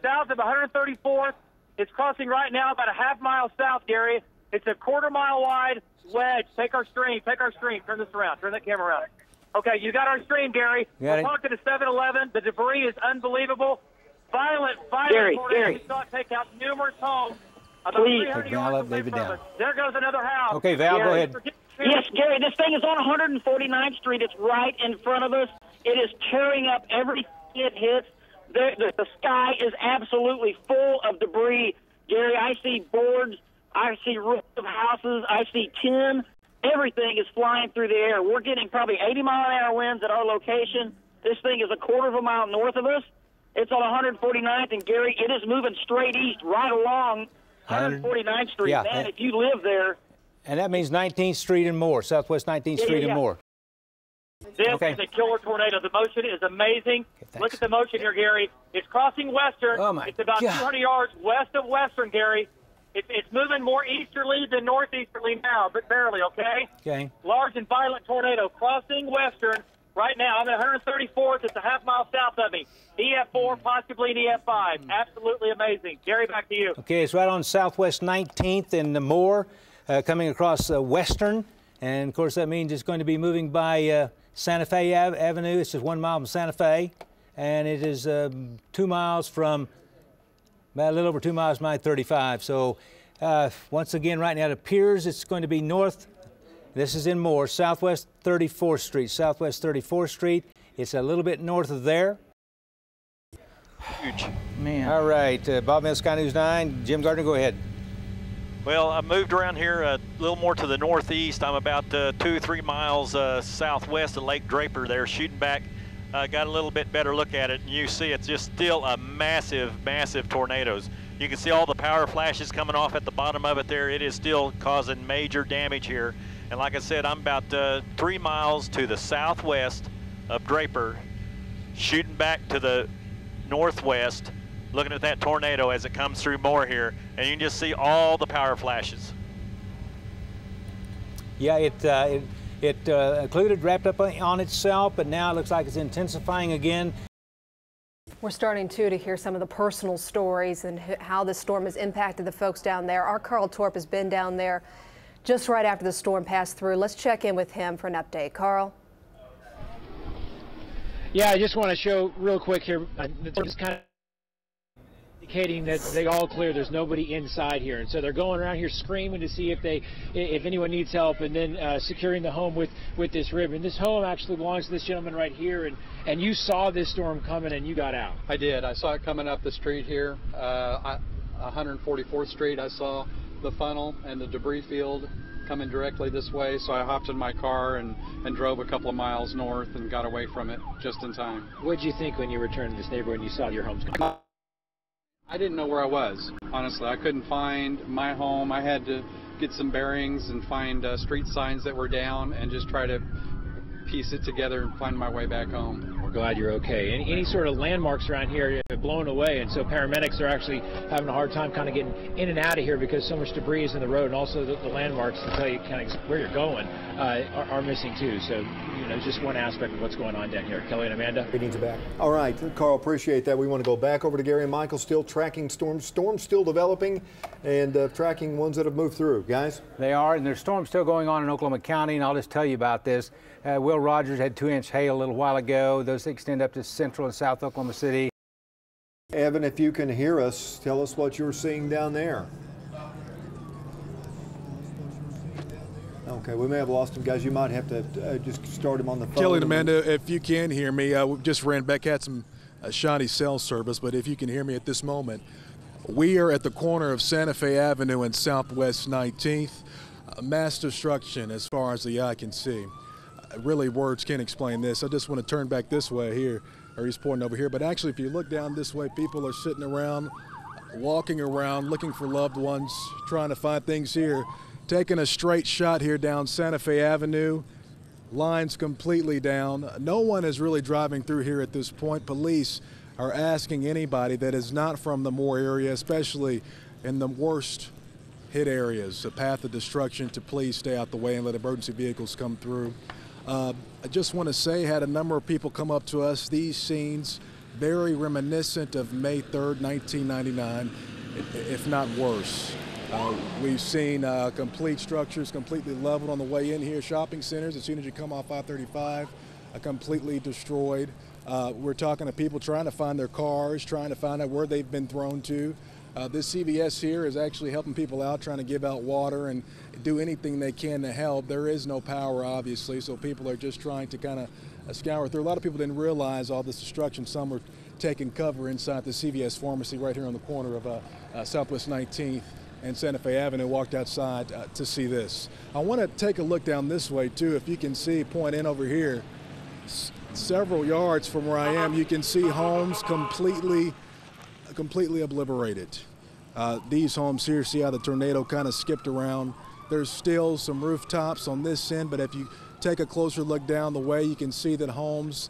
south of 134th. It's crossing right now about a half-mile south, Gary. It's a quarter-mile wide wedge. Take our stream. Turn this around. Turn that camera around. Okay, you got our stream, Gary. We're talking to 7-Eleven. The debris is unbelievable. Violent tornado. We saw it take out numerous homes. Please. Val up, David down. There goes another house. Okay, Val, Gary, go ahead. Yes, Gary, this thing is on 149th Street. It's right in front of us. It is tearing up everything it hits. The sky is absolutely full of debris. Gary, I see boards. I see roofs of houses. I see tin. Everything is flying through the air. We're getting probably 80-mile-an-hour winds at our location. This thing is a quarter of a mile north of us. It's on 149th, and, Gary, it is moving straight east right along 149th Street. Yeah, man, if you live there. And that means 19th Street and more, Southwest 19th Street and more. This is a killer tornado. The motion is amazing. Look at the motion here, Gary. It's crossing Western. Oh, my It's about 200 yards west of Western, Gary. It's moving more easterly than northeasterly now, but barely, okay? Okay. Large and violent tornado crossing Western right now. I'm at 134th. It's a half-mile south of me. EF4, possibly an EF5. Absolutely amazing. Gary, back to you. Okay, it's right on Southwest 19th and Moore, coming across Western. And, of course, that means it's going to be moving by Santa Fe Avenue. It's just 1 mile from Santa Fe. And it is 2 miles from, about a little over 2 miles from I-35. So, once again, right now it appears it's going to be north. This is in Moore, Southwest 34th Street. Southwest 34th Street. It's a little bit north of there. Huge. Man. All right, Bob Mills, Sky News 9. Jim Gardner, go ahead. Well, I moved around here a little more to the northeast. I'm about 2-3 miles southwest of Lake Draper there, shooting back. Got a little bit better look at it, and you see it's just still a massive, massive tornadoes. You can see all the power flashes coming off at the bottom of it there. It is still causing major damage here. And like I said, I'm about 3 miles to the southwest of Draper, shooting back to the northwest, looking at that tornado as it comes through Moore here, and you can just see all the power flashes. Yeah, it included, wrapped up on itself, but now it looks like it's intensifying again. We're starting, too, to hear some of the personal stories and how the storm has impacted the folks down there. Our Carl Torp has been down there just right after the storm passed through. Let's check in with him for an update. Carl? Yeah, I just want to show real quick here. Just kind of indicating that they all clear. There's nobody inside here, and so they're going around here screaming to see if anyone needs help, and then securing the home with this ribbon. This home actually belongs to this gentleman right here, and you saw this storm coming and you got out. I did. I saw it coming up the street here, 144th Street. I saw the funnel and the debris field coming directly this way, so I hopped in my car and drove a couple of miles north and got away from it just in time. What did you think when you returned to this neighborhood and you saw your homes come? I didn't know where I was, honestly. I couldn't find my home. I had to get some bearings and find street signs that were down and just try to piece it together and find my way back home. We're glad you're okay. Any sort of landmarks around here are blown away, and so paramedics are actually having a hard time kind of getting in and out of here because so much debris is in the road, and also the landmarks to tell you kind of where you're going are missing too. So, you know, just one aspect of what's going on down here. Kelly and Amanda. Greetings back. All right, Carl, appreciate that. We want to go back over to Gary and Michael, still tracking storms. Storms still developing and tracking ones that have moved through. Guys? They are, and there's storms still going on in Oklahoma County, and I'll just tell you about this. Will Rogers had 2-inch hail a little while ago. Those extend up to central and south Oklahoma City. Evan, if you can hear us, tell us what you're seeing down there. Okay, we may have lost him, guys. You might have to just start him on the phone. Kelly and Amanda, if you can hear me, we just ran back, had some shoddy cell service, but if you can hear me at this moment, we are at the corner of Santa Fe Avenue and Southwest 19th. Mass destruction as far as the eye can see. Really, words can't explain this. I just want to turn back this way here, or he's pointing over here. But actually, if you look down this way, people are sitting around, walking around, looking for loved ones, trying to find things here. Taking a straight shot here down Santa Fe Avenue. Lines completely down. No one is really driving through here at this point. Police are asking anybody that is not from the Moore area, especially in the worst hit areas, the path of destruction, to please stay out the way and let emergency vehicles come through. I just want to say, had a number of people come up to us. These scenes very reminiscent of May 3rd, 1999, if not worse. We've seen complete structures completely leveled on the way in here, shopping centers, as soon as you come off I-35, completely destroyed. We're talking to people trying to find their cars, trying to find out where they've been thrown to. This CVS here is actually helping people out, trying to give out water and do anything they can to help. There is no power, obviously, so people are just trying to kind of scour through. A lot of people didn't realize all this destruction. Some were taking cover inside the CVS pharmacy right here on the corner of Southwest 19th and Santa Fe Avenue, walked outside to see this. I want to take a look down this way, too. If you can see, point in over here, several yards from where I am, you can see homes completely obliterated. These homes here, see how the tornado kind of skipped around. There's still some rooftops on this end, but if you take a closer look down the way, you can see that homes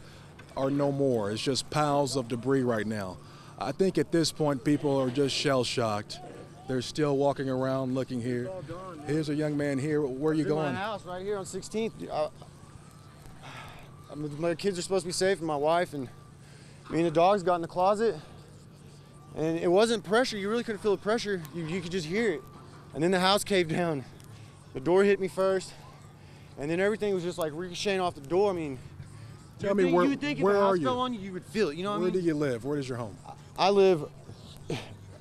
are no more. It's just piles of debris right now. I think at this point, people are just shell-shocked. They're still walking around looking here. Here's a young man here. Where are you going? My house right here on 16th. My kids are supposed to be safe, and my wife, and me and the dogs got in the closet. And it wasn't pressure. You really couldn't feel the pressure. You could just hear it. And then the house caved down. The door hit me first, and then everything was just like ricocheting off the door. I mean, tell me, where are you? Fell on you, you would feel it. You know what I mean? Where do you live? Where is your home? I live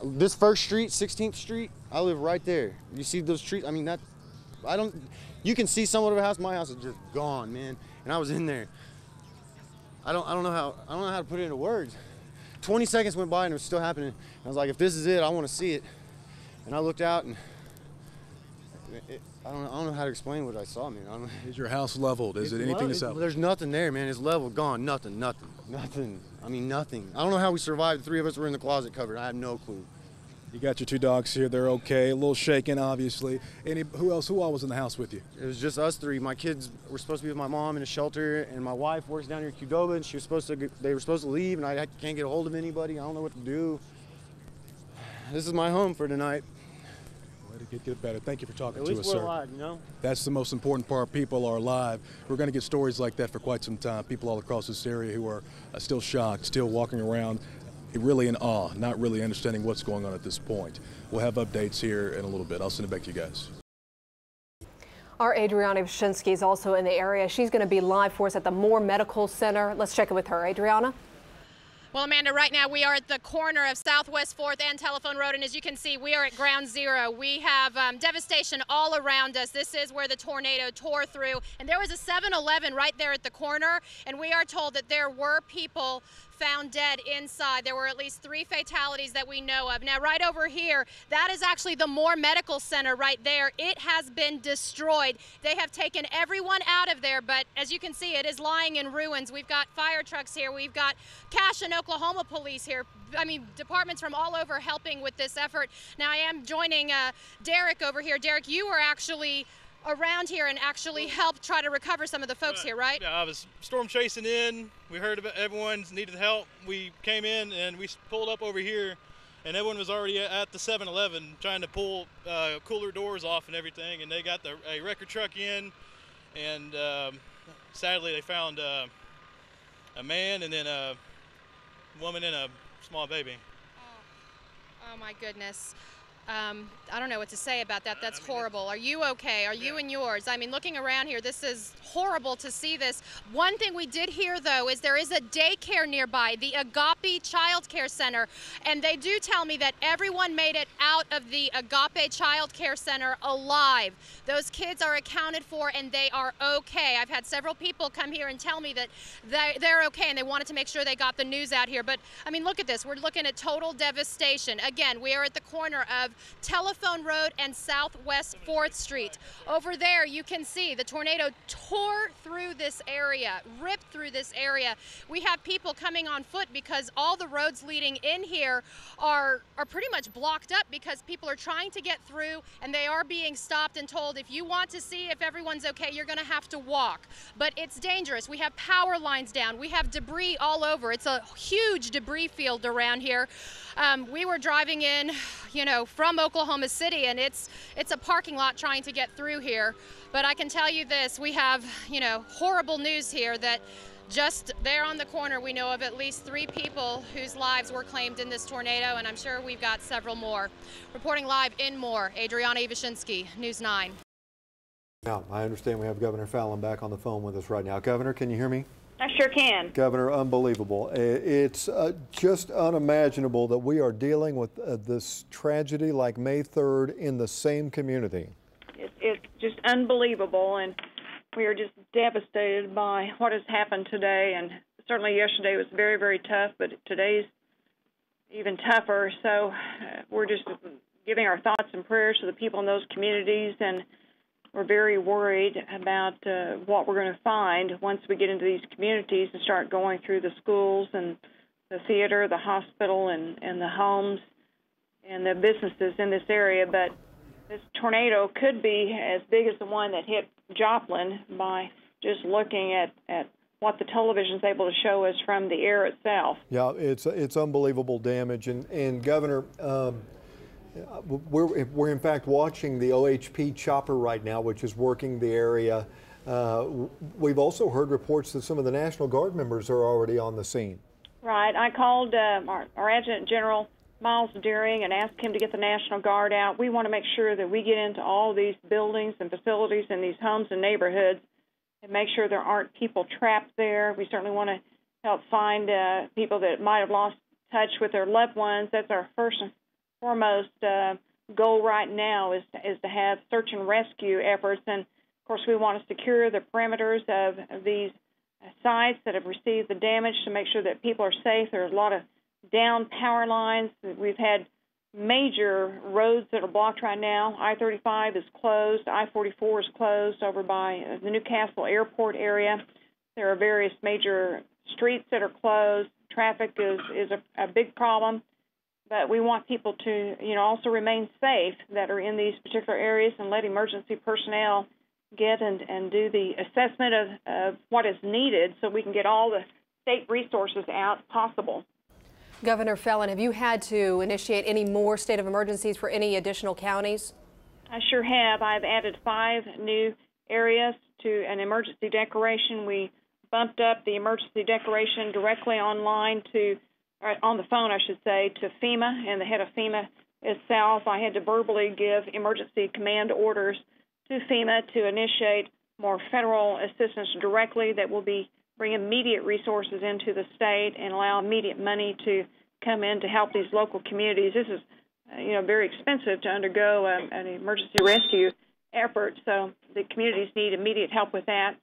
this first street, 16th Street. I live right there. You see those trees? I mean, you can see somewhat of a house. My house is just gone, man. And I was in there. I don't know how to put it into words. 20 seconds went by and it was still happening. I was like, if this is it, I want to see it. And I looked out and I don't know how to explain what I saw, man. Is your house leveled? Is it anything to sell? There's nothing there, man. It's leveled, gone, nothing. I mean, nothing. I don't know how we survived. The three of us were in the closet covered. I have no clue. You got your two dogs here. They're okay. A little shaken, obviously. Who all was in the house with you? It was just us three. My kids were supposed to be with my mom in a shelter, and my wife works down here in Qdoba, and they were supposed to leave, and I can't get a hold of anybody. I don't know what to do. This is my home for tonight. Way to get better. Thank you for talking to us, sir. At least we're alive, you know? That's the most important part. People are alive. We're going to get stories like that for quite some time. People all across this area who are still shocked, still walking around, really in awe, not really understanding what's going on at this point. We'll have updates here in a little bit. I'll send it back to you guys. Our Adriana Vshinsky is also in the area. She's going to be live for us at the Moore Medical Center. Let's check in with her. Adriana? Well, Amanda, right now we are at the corner of Southwest 4th and Telephone Road, and as you can see, we are at ground zero. We have devastation all around us. This is where the tornado tore through, and there was a 7-Eleven right there at the corner, and we are told that there were people found dead inside. There were at least 3 fatalities that we know of. Now, right over here, that is actually the Moore Medical Center right there. It has been destroyed. They have taken everyone out of there, but as you can see, it is lying in ruins. We've got fire trucks here. We've got Cache and Oklahoma police here. I mean, departments from all over helping with this effort. Now, I am joining Derek over here. Derek, you were actually around here and actually helped try to recover some of the folks here, right? Yeah, I was storm chasing in. We heard about everyone needed help. We came in and we pulled up over here, and everyone was already at the 7-Eleven trying to pull cooler doors off and everything, and they got a record truck in, and sadly they found a man and then a woman and a small baby. Oh my goodness. I don't know what to say about that. That's horrible. Are you okay? Are you and yours? I mean, looking around here, this is horrible to see this. One thing we did hear, though, is there is a daycare nearby, the Agape Child Care Center, and they do tell me that everyone made it out of the Agape Child Care Center alive. Those kids are accounted for, and they are okay. I've had several people come here and tell me that they're okay, and they wanted to make sure they got the news out here. But, I mean, look at this. We're looking at total devastation. Again, we are at the corner of Telephone Road and Southwest 4th Street. Over there, you can see the tornado tore through this area, ripped through this area. We have people coming on foot because all the roads leading in here are pretty much blocked up because people are trying to get through, and they are being stopped and told, if you want to see if everyone's okay, you're going to have to walk. But it's dangerous. We have power lines down. We have debris all over. It's a huge debris field around here. We were driving in, you know, from Oklahoma City, and it's a parking lot trying to get through here. But I can tell you this, we have, you know, horrible news here that Just there on the corner, we know of at least 3 people whose lives were claimed in this tornado, and I'm sure we've got several more. Reporting live in Moore, Adriana Ivashinsky, News 9. Now, I understand we have Governor Fallon back on the phone with us right now. Governor, can you hear me? I sure can. Governor, unbelievable. It's just unimaginable that we are dealing with this tragedy like May 3rd in the same community. It's just unbelievable, and we are just devastated by what has happened today. And certainly yesterday was very, very tough, but today's even tougher. So we're just giving our thoughts and prayers to the people in those communities, and we're very worried about what we're going to find once we get into these communities and start going through the schools and the theater, the hospital, and the homes and the businesses in this area. But this tornado could be as big as the one that hit Joplin by just looking at what the television is able to show us from the air itself. Yeah, it's unbelievable damage. And Governor, we're in fact watching the OHP chopper right now, which is working the area. We've also heard reports that some of the National Guard members are already on the scene. Right. I called our Adjutant General Miles Deering and asked him to get the National Guard out. We want to make sure that we get into all these buildings and facilities and these homes and neighborhoods and make sure there aren't people trapped there. We certainly want to help find people that might have lost touch with their loved ones. That's our first and foremost goal right now, is to have search and rescue efforts. And of course, we want to secure the perimeters of these sites that have received the damage to make sure that people are safe. There's a lot of down power lines. We've had major roads that are blocked right now. I-35 is closed. I-44 is closed over by the Newcastle Airport area. There are various major streets that are closed. Traffic is a big problem. But we want people to, also remain safe that are in these particular areas, and let emergency personnel get and do the assessment of what is needed so we can get all the state resources out possible. Governor Fallon, have you had to initiate any more state of emergencies for any additional counties? I sure have. I've added 5 new areas to an emergency declaration. We bumped up the emergency declaration directly online on the phone, I should say, to FEMA, and the head of FEMA itself. I had to verbally give emergency command orders to FEMA to initiate more federal assistance directly that will bring immediate resources into the state and allow immediate money to come in to help these local communities. This is, very expensive to undergo an emergency rescue effort, so the communities need immediate help with that.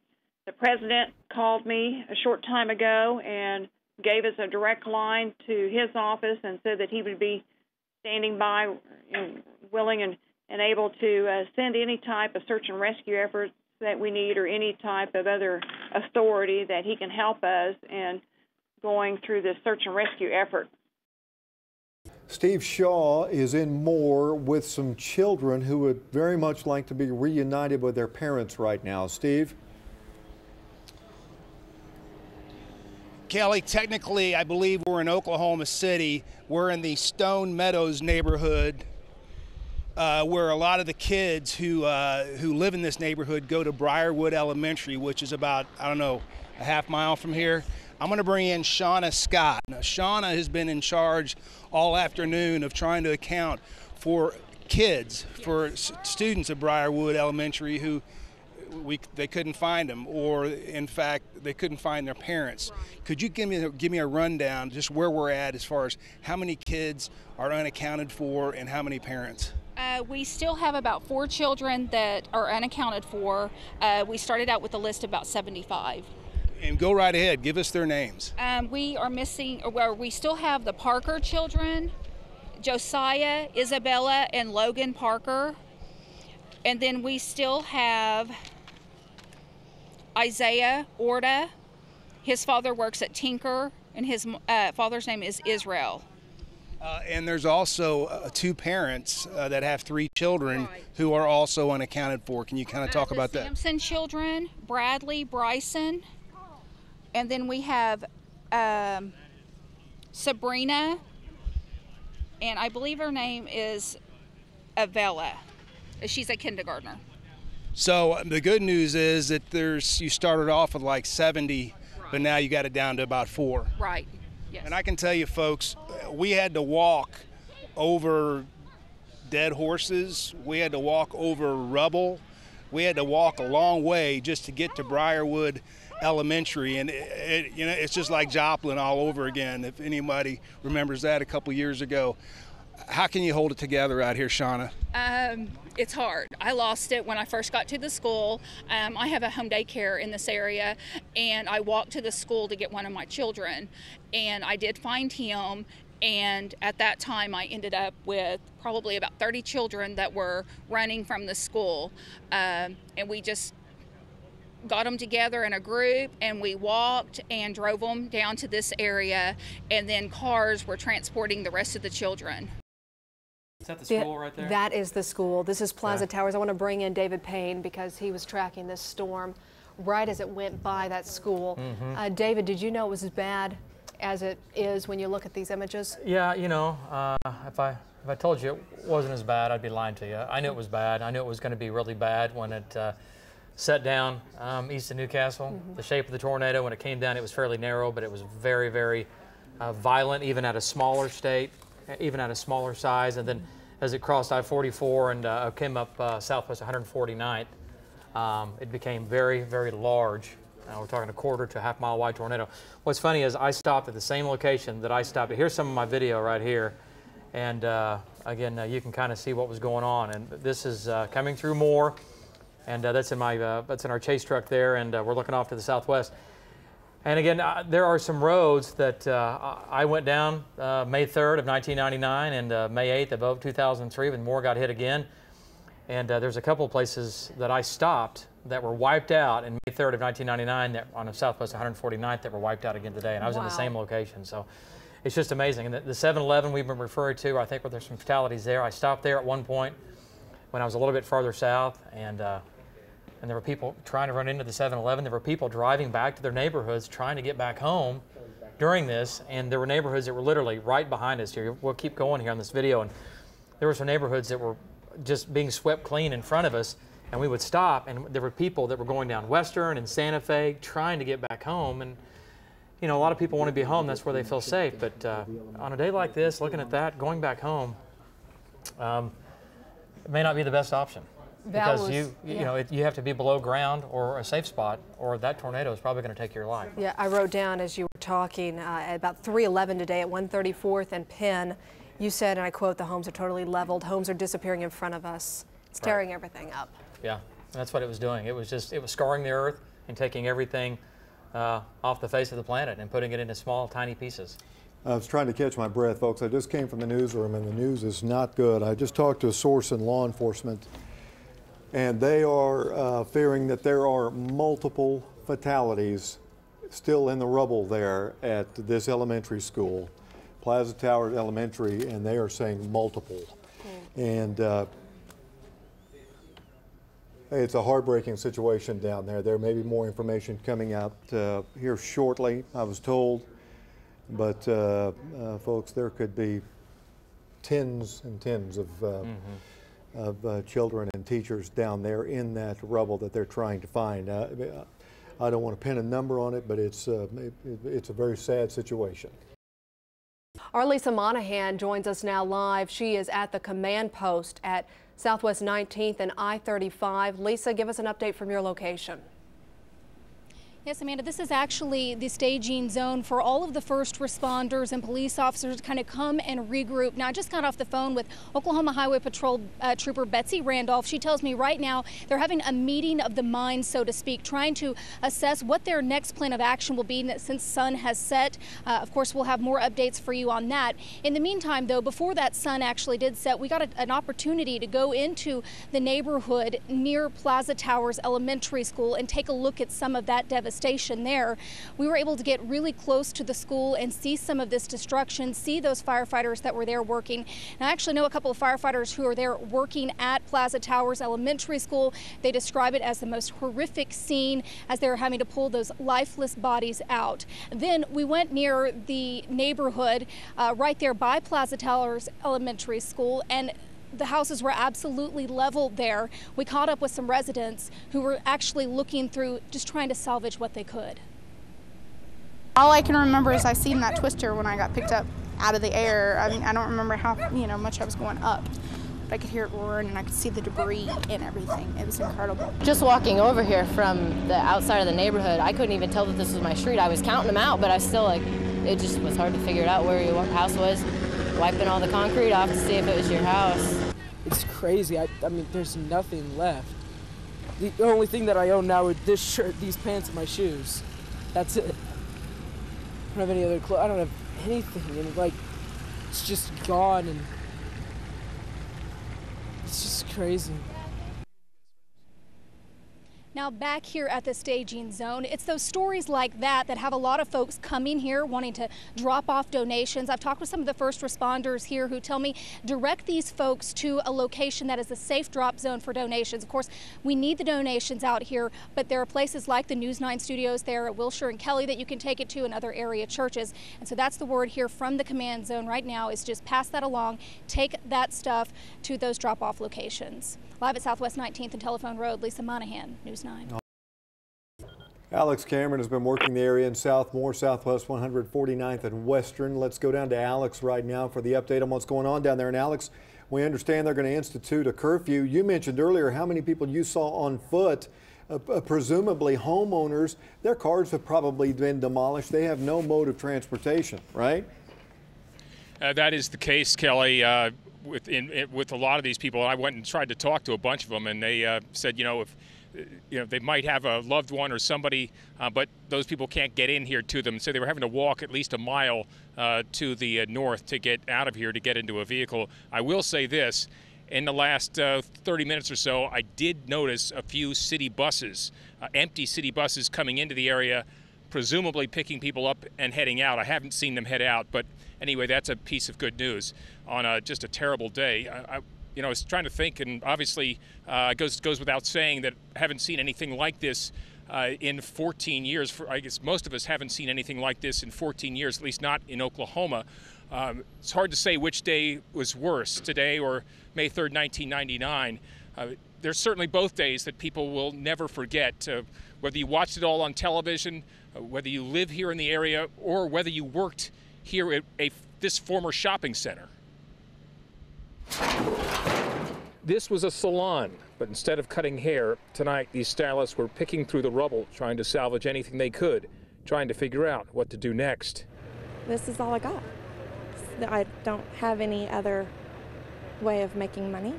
The president called me a short time ago and gave us a direct line to his office and said that he would be standing by, willing and able to send any type of search and rescue efforts that we need, or any type of other authority that he can help us in going through this search and rescue effort. Steve Shaw is in Moore with some children who would very much like to be reunited with their parents right now. Steve? Kelly, technically, I believe we're in Oklahoma City. We're in the Stone Meadows neighborhood, where a lot of the kids who live in this neighborhood go to Briarwood Elementary, which is about, a half mile from here. I'm going to bring in Shauna Scott. Now, Shauna has been in charge all afternoon of trying to account for kids, for students at Briarwood Elementary who they couldn't find them, or in fact they couldn't find their parents. Could you give me a rundown just where we're at as far as how many kids are unaccounted for and how many parents? We still have about 4 children that are unaccounted for. We started out with a list of about 75. And go right ahead, give us their names. We are missing, we still have the Parker children, Josiah, Isabella, and Logan Parker. And then we still have Isaiah Orta. His father works at Tinker, and his father's name is Israel. And there's also 2 parents that have 3 children who are also unaccounted for. Can you kind of talk about that? Sampson children, Bradley, Bryson, and then we have Sabrina, and I believe her name is Avella. She's a kindergartner. So the good news is that you started off with like 70 but now you got it down to about 4. Right. Yes. And I can tell you, folks, we had to walk over dead horses. We had to walk over rubble. We had to walk a long way just to get to Briarwood Elementary, and you know, it's just like Joplin all over again. If anybody remembers that a couple years ago, how can you hold it together out here, Shauna? It's hard. I lost it when I first got to the school. I have a home daycare in this area, and I walked to the school to get one of my children, and I did find him. And at that time, I ended up with probably about 30 children that were running from the school. And we just got them together in a group, and we walked and drove them down to this area, and then cars were transporting the rest of the children. Is that the school right there? That is the school. This is Plaza Towers. I want to bring in David Payne because he was tracking this storm right as it went by that school. David, did you know it was as bad as it is when you look at these images? Yeah, you know, if I told you it wasn't as bad, I'd be lying to you. I knew it was bad. I knew it was going to be really bad when it set down east of Newcastle. The shape of the tornado, when it came down, it was fairly narrow, but it was very, very violent, even at a smaller state, even at a smaller size. And then as it crossed I-44 and came up southwest 149th, it became very, very large. We're talking a quarter to a half-mile wide tornado. What's funny is I stopped at the same location that I stopped at. Here's some of my video right here. And again, you can kind of see what was going on. And this is coming through Moore. And that's in our chase truck there. And we're looking off to the southwest. And again, there are some roads that I went down May 3rd of 1999 and May 8th of 2003 when Moore got hit again. And there's a couple of places that I stopped that were wiped out in May 3rd of 1999 that on the southwest 149th that were wiped out again today. And I was in the same location. So it's just amazing. And the 7-Eleven we've been referring to, I think there's some fatalities there. I stopped there at one point when I was a little bit farther south, and there were people trying to run into the 7-Eleven. There were people driving back to their neighborhoods trying to get back home during this, and there were neighborhoods that were literally right behind us here. We'll keep going here on this video, and there were some neighborhoods that were just being swept clean in front of us, and we would stop, and there were people that were going down Western and Santa Fe trying to get back home. And you know, a lot of people want to be home. That's where they feel safe. But on a day like this, looking at that, going back home, it may not be the best option. Because you know, you have to be below ground or a safe spot, or that tornado is probably going to take your life. Yeah, I wrote down as you were talking at about 3:11 today at 134th and Penn, you said, and I quote, "The homes are totally leveled. Homes are disappearing in front of us. It's tearing everything up." Yeah, that's what it was doing. It was scarring the earth and taking everything off the face of the planet and putting it into small, tiny pieces. I was trying to catch my breath, folks. I just came from the newsroom, and the news is not good. I just talked to a source in law enforcement, and they are fearing that there are multiple fatalities still in the rubble there at this elementary school, Plaza Towers Elementary, and they are saying multiple. And it's a heartbreaking situation down there. There may be more information coming out here shortly, I was told. But folks, there could be tens and tens of children and teachers down there in that rubble that they're trying to find. I don't want to pin a number on it, but it's a very sad situation. Our Lisa Monahan joins us now live. She is at the command post at Southwest 19th and I-35. Lisa, give us an update from your location. Yes, Amanda, this is actually the staging zone for all of the first responders and police officers to kind of come and regroup. Now, I just got off the phone with Oklahoma Highway Patrol Trooper Betsy Randolph. She tells me right now they're having a meeting of the minds, so to speak, trying to assess what their next plan of action will be since sun has set. Of course, we'll have more updates for you on that. In the meantime, though, before that sun actually did set, we got an opportunity to go into the neighborhood near Plaza Towers Elementary School and take a look at some of that devastation there. We were able to get really close to the school and see some of this destruction, see those firefighters that were there working. And I actually know a couple of firefighters who are there working at Plaza Towers Elementary School. They describe it as the most horrific scene as they're having to pull those lifeless bodies out. Then we went near the neighborhood right there by Plaza Towers Elementary School, and the houses were absolutely leveled there. We caught up with some residents who were actually looking through, just trying to salvage what they could. All I can remember is I seen that twister when I got picked up out of the air. I mean, I don't remember how much I was going up, but I could hear it roaring and I could see the debris and everything. It was incredible. Just walking over here from the outside of the neighborhood, I couldn't even tell that this was my street. I was counting them out, but I still it just was hard to figure it out where your house was. Wiping all the concrete off to see if it was your house. It's crazy. I mean, there's nothing left. The only thing that I own now are this shirt, these pants, and my shoes. That's it. I don't have any other clothes. I don't have anything. And it's just gone, and it's just crazy. Now back here at the staging zone, it's those stories like that that have a lot of folks coming here wanting to drop off donations. I've talked with some of the first responders here who tell me direct these folks to a location that is a safe drop zone for donations. Of course, we need the donations out here, but there are places like the News 9 studios there at Wilshire and Kelly that you can take it to, and other area churches. And so that's the word here from the command zone right now, is just pass that along, take that stuff to those drop-off locations. Live at Southwest 19th and Telephone Road, Lisa Monahan, News 9. Alex Cameron has been working the area in Southmore, Southwest 149th and Western. Let's go down to Alex right now for the update on what's going on down there. And Alex, we understand they're going to institute a curfew. You mentioned earlier how many people you saw on foot, presumably homeowners. Their cars have probably been demolished. They have no mode of transportation, right? That is the case, Kelly. With a lot of these people, I went and tried to talk to a bunch of them, and they said, if they might have a loved one or somebody, but those people can't get in here to them. So they were having to walk at least a mile to the north to get out of here to get into a vehicle. I will say this: in the last 30 minutes or so, I did notice a few city buses, empty city buses coming into the area, presumably picking people up and heading out. I haven't seen them head out, but anyway, that's a piece of good news on just a terrible day. I was trying to think, and obviously it goes without saying that I haven't seen anything like this in 14 years. I guess most of us haven't seen anything like this in 14 years, at least not in Oklahoma. It's hard to say which day was worse, today or May 3rd, 1999. There's certainly both days that people will never forget, whether you watched it all on television, whether you live here in the area, or whether you worked here at this former shopping center. This was a salon, but instead of cutting hair, tonight these stylists were picking through the rubble, trying to salvage anything they could, trying to figure out what to do next. This is all I got. I don't have any other way of making money.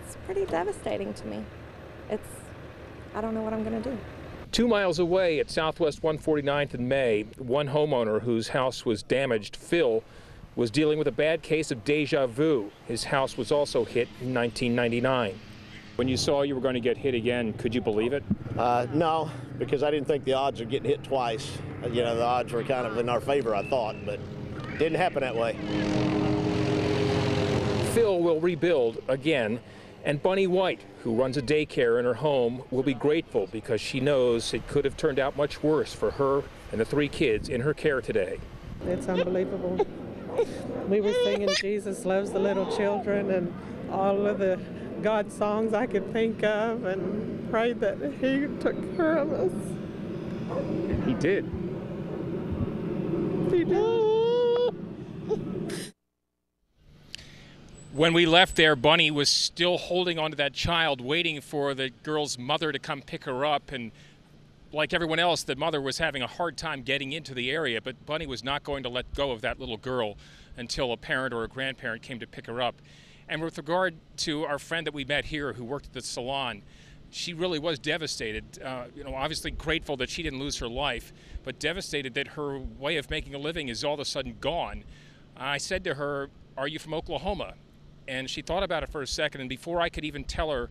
It's pretty devastating to me. I don't know what I'm going to do. 2 miles away at Southwest 149th and May, one homeowner whose house was damaged, Phil, was dealing with a bad case of deja vu. His house was also hit in 1999. When you saw you were going to get hit again, could you believe it? No, because I didn't think the odds of getting hit twice. The odds were kind of in our favor, I thought, but it didn't happen that way. Phil will rebuild again, and Bunny White, who runs a daycare in her home, will be grateful because she knows it could have turned out much worse for her and the 3 kids in her care today. It's unbelievable. We were singing Jesus Loves the Little Children and all of the God songs I could think of, and prayed that He took care of us. And He did. He did. When we left there, Bunny was still holding onto that child, waiting for the girl's mother to come pick her up. And like everyone else, the mother was having a hard time getting into the area, but Bunny was not going to let go of that little girl until a parent or a grandparent came to pick her up. And with regard to our friend that we met here who worked at the salon, she really was devastated. Obviously grateful that she didn't lose her life, but devastated that her way of making a living is all of a sudden gone. I said to her, "Are you from Oklahoma?" And she thought about it for a second, and before I could even tell her,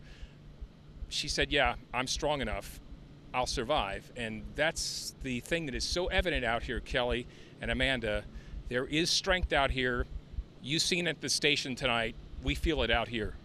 she said, "Yeah, I'm strong enough. I'll survive." And that's the thing that is so evident out here, Kelly and Amanda. There is strength out here. You've seen it at the station tonight. We feel it out here.